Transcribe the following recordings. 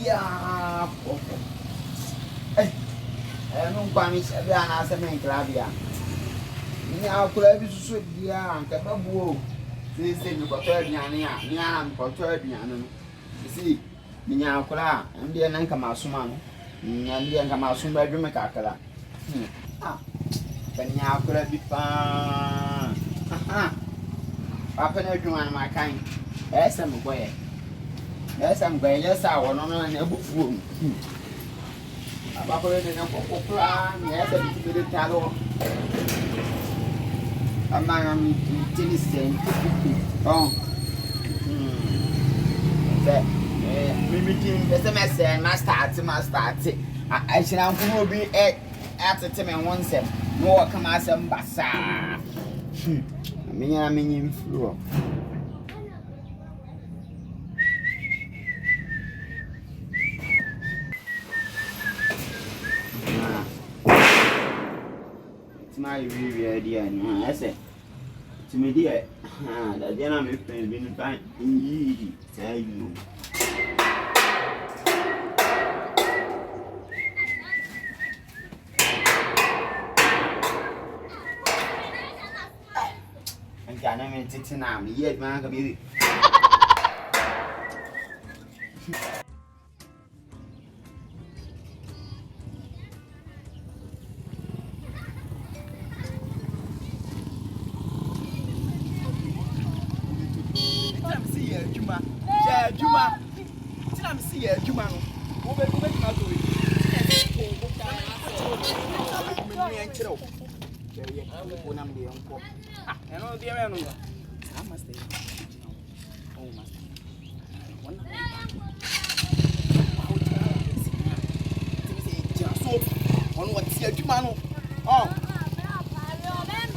Yeah, hey, I don't promise every answer, man, Clavia. Now, could I be so dear and Cababu? They say you got 30 Yan for 30 Yan. You see, Minya Kula, and the Nankama and the Ankama by Drumacala. Ah, then now could I be fun? Papa, no, you are my kind. Yes, I'm away. Yes, I'm going. Yes, I want to know a book room. I'm operating a plan. Yes, I'm to the tallow. I'm not listening. Oh, mimicking the semester, must start. I should have be after 10 and 1 cent. More come as some bassa. I mean, in floor. My real idea, I said to me, dear, that then I'm been fine. Indeed, tell you. And can I mean, it's now, yet, man, be. Juma, I'm seeing Juma. Over to make my story. And all the around. I must stay. Oh, must. On what's here, Jumano? Oh,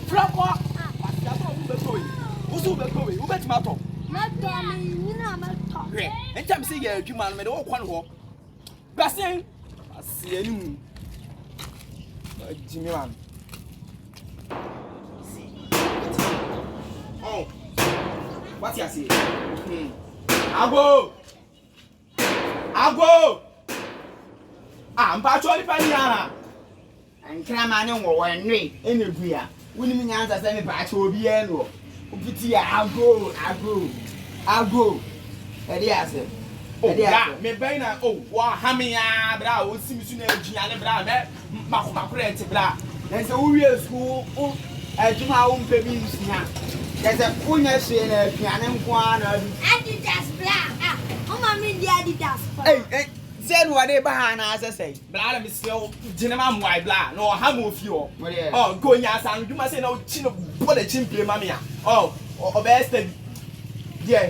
Flapper. Who's over going? Who bet Mato? And time see you, man, made all one walk. Passing, I see you, Jimmy. Oh, what's your say? I'll go. I'm partially Paniana. And Craman when we in the Bria. Winning answers any patch will be annual. I'll go. Ediase. Oh, yeah, me bena. Oh, wa hamia bra. O si misu na aduane bra. Me makoma print bra. Na se wo wie school. O adwuma wo mpa bi nsia. Ya se unya hwe na aduane nko ana. Adidas bra. Ah, o ma me di Adidas. Hey, said what they behind us say. Bla me se o jinema mwai bla. No ha mo fi o. Oh, go nya san. You must say no chino bo the chimpie mama ya. Oh, best yeah.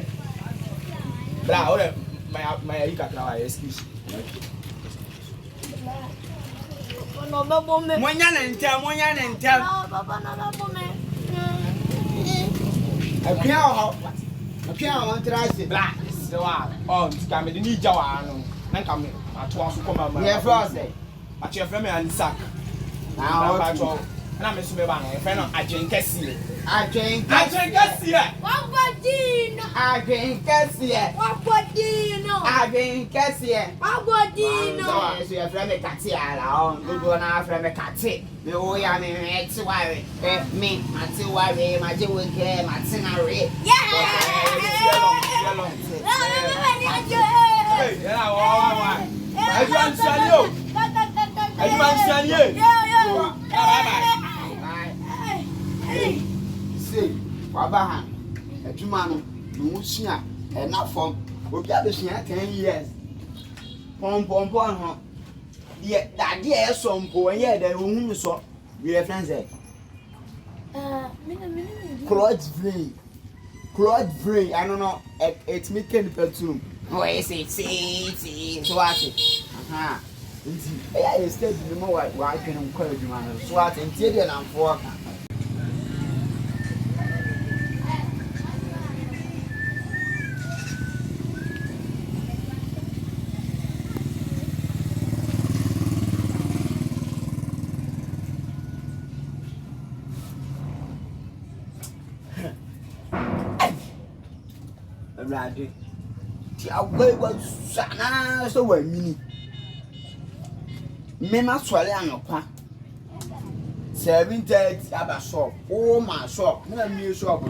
Bra, ora, my ika trawa excuse. No babo me. Monya na ntem. No baba na babo me. Apia o ntrase bra. Se wa. Oh, ntika me ni jawa no. Na nka me atoa so koma ma. Yeah, for say. Achi e frame an sack. Na ba na me so be ba na e frame no ADWENK3SE3. ADWENK3SE3. Wagodino. So you frame Kateayala on. Go na frame Kate. Me o ya me eti ware. Me ati ware, ma je weke, ma tinare. Yeah. Hey, yeah, wa. Hey, see, Wabahan, a Jumano, Musia, and not from Obiabishia 10 years. Pom, yet that dear some poor, yeah, the woman saw. We have friends there. Claude Vray, I don't know, it's making the platoon. Oh, I say, see, so I say, Yeah, you stay the more I can encourage you, man. So I think you didn't afford. Ready? I was so well, me. Mema swale anopa 7:30 aba shop oh my shop na mi shop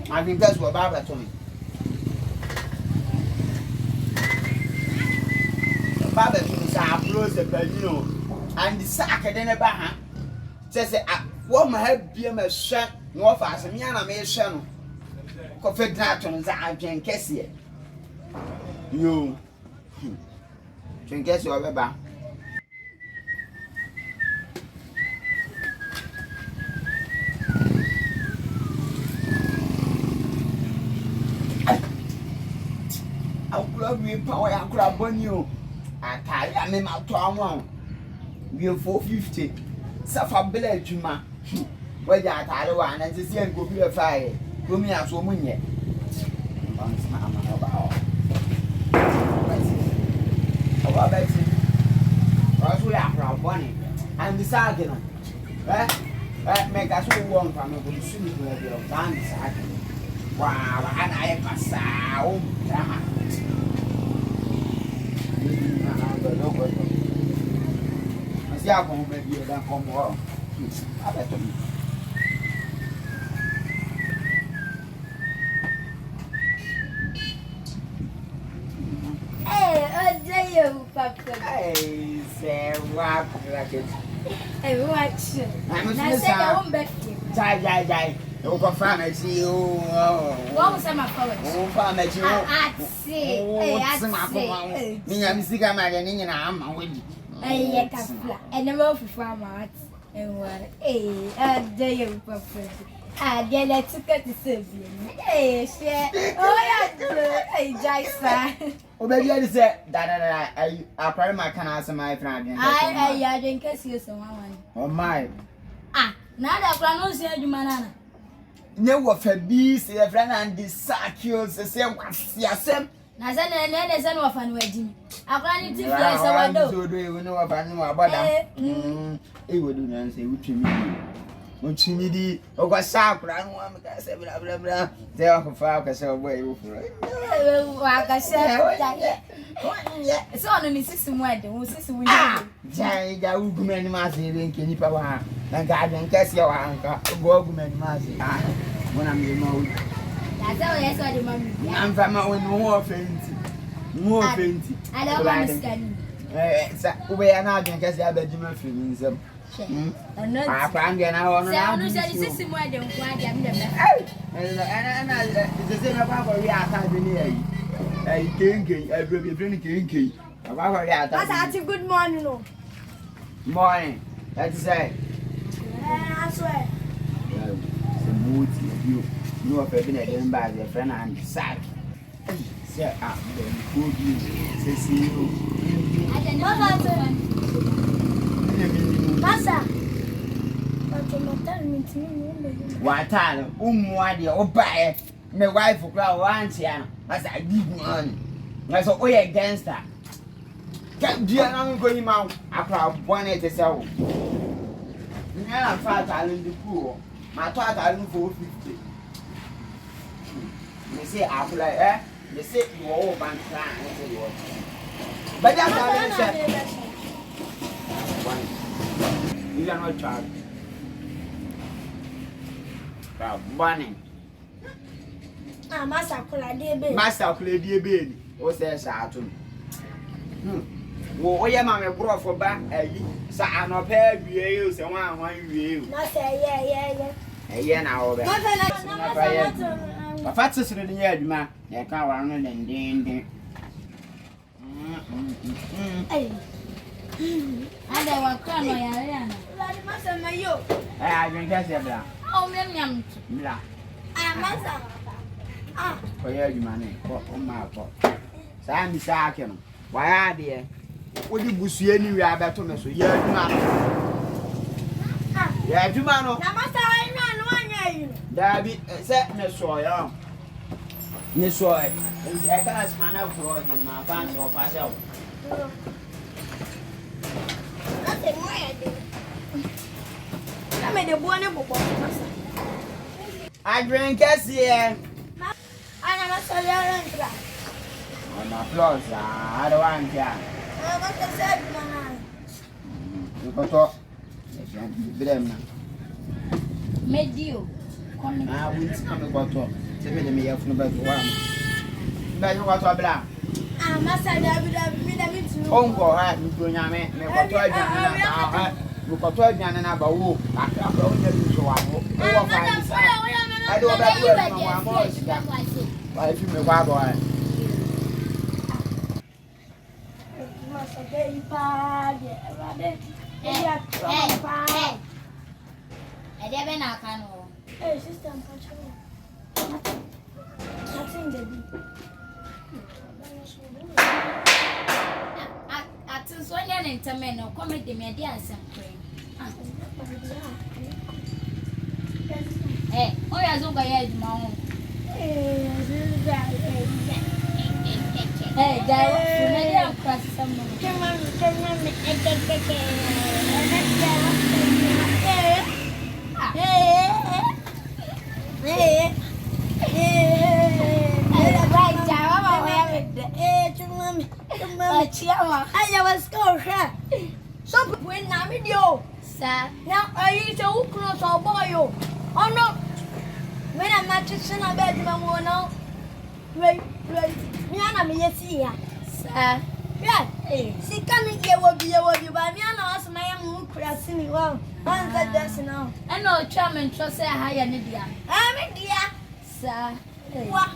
I think that's what baba told me baba told say approach the pedino and the sack den e ba ha say what my help be ma hwe no fa asem ya na me hwe no ko fedra to za ADWENK3SE yo ADWENK3SE obeba we power and grab on you. I carry a name out to our we are 450. Suffer Bella Juma. Where you are tired one and the same go be a fire. Go me as woman yet. Our Betty. Or we are from Bonnie and the Sargent. Make us all one from a good soon to have your dance. Wow, and I pass out. Mas já vamos beber da como aberto. Odeio papo. Ei, Zé, guapo, raquete. Eu acho. Não sei de onde é. Jai. Eu vou falar de eu. Vamos ser uma coisa. Vou falar de eu. Sim. Minha música mais ninguém na ama hoje. Ei, é cafla. É não vou falar mais. Eu odeio papo. Dia da tuca de servir. Ei, che. Olha, ei, Jaisa. O baby ele disse, a para my canal se my friend. Ai, ADWENK3SE so one. Oh my. Nada pra não ser de manana. Ne wo fa bi se e friend and the circle se kwasiasem. Na se ne se no fa no adimi. Akra ni ti fly se wado. So do e no fa no aboda. E wo do na se utimi di o kwa sha akra no am ka se bla ze wa fa ka se obo e wo furo. Wa ka se so no ni sisi mu ade wo sisi wo ni ja ugumani ma se be nke nipa wa na ga ADWENK3SE wa anka go ugumani ma se wona me ma wo that's how yes the mommy am fa ma woni wo ofenti I don't understand sa wo be ya na ADWENK3SE abadima firi nsem I'm going to say, this is more than one. It's the same about we are having a king, every king. That's a good morning. Morning, let's say. I swear. Some mood you know if I've been again by the friend and sack. Say, then good you see you. I didn't Masa. Watano, umwadi obae. My wife for crowd once ya. As I did one. That's all against her. Can't be an going out. I crowd one at the cell. Now I'm fat in the pool. My thought I look for 50. They say I play, they say you all bank plan. But that's how I said. You are not charged. Burning. Master Kula dear baby. What's there, Saturn? Oh, yeah, mamma brought for back. Sir, I'm not pair you, so one you. Master, yeah. A year now. My fat sister in the yard, ma. They can't run and ding. And I want crown my arena. Master, my yo. ADWENK3SE bla. Oh, Miriam. Bla. Master. For you, money. Oh, my God. Sam is sacking. Why are they? What the bussy anywhere about to so yeah, man. Yeah, do man. Dabby, set me soil. Miss Soy, I can't span out for in my fancy of myself. Nothing more I do. I made a wonderful I drink as here. I never saw your On my floors, I don't want to. I want to say, man. You can talk. Medio. I will come to talk. Tell me the mayor from the bed one. But you want to blah. Ah, Master David, Home go ahead, you go yame, me ko to aduane na ba ha. You ko to aduane na ba wo. Akra bro nya bi so wa wo. Wo fa ni sa. I do ba do ma wa mo sika. Why if you me wa go ahead. Master David, Hey, sister, I'm catching. Catching the bee. At Sonia and Tameno, comedy media and some cream. Hey, oh, I don't get mom. Hey, there was someone. Come on, I was going to so when I'm with you, sir. Now I used to close our boy. Oh no, when I'm not just in a bed, my now. Right, Miana, me, sir. Yeah, see, coming here will be a word, but Miana, as my own pressing well. One that does now. I know Chairman Trust a higher media. I'm a dear, sir. What?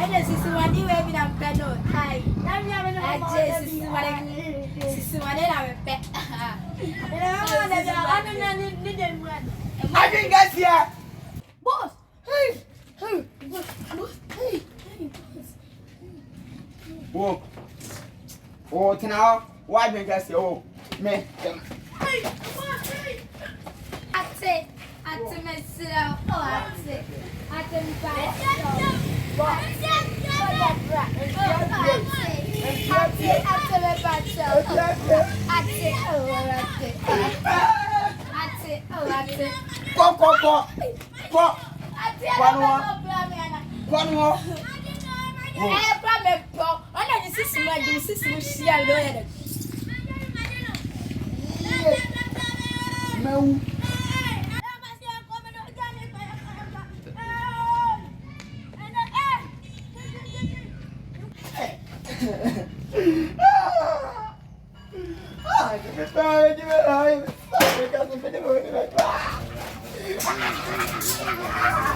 This is what you have been a pedal. Hi, this is what I bet. I didn't get here. Boss, hey, Oh, oh, now, why didn't I say, oh, me? At myself, oh, at myself. Ah!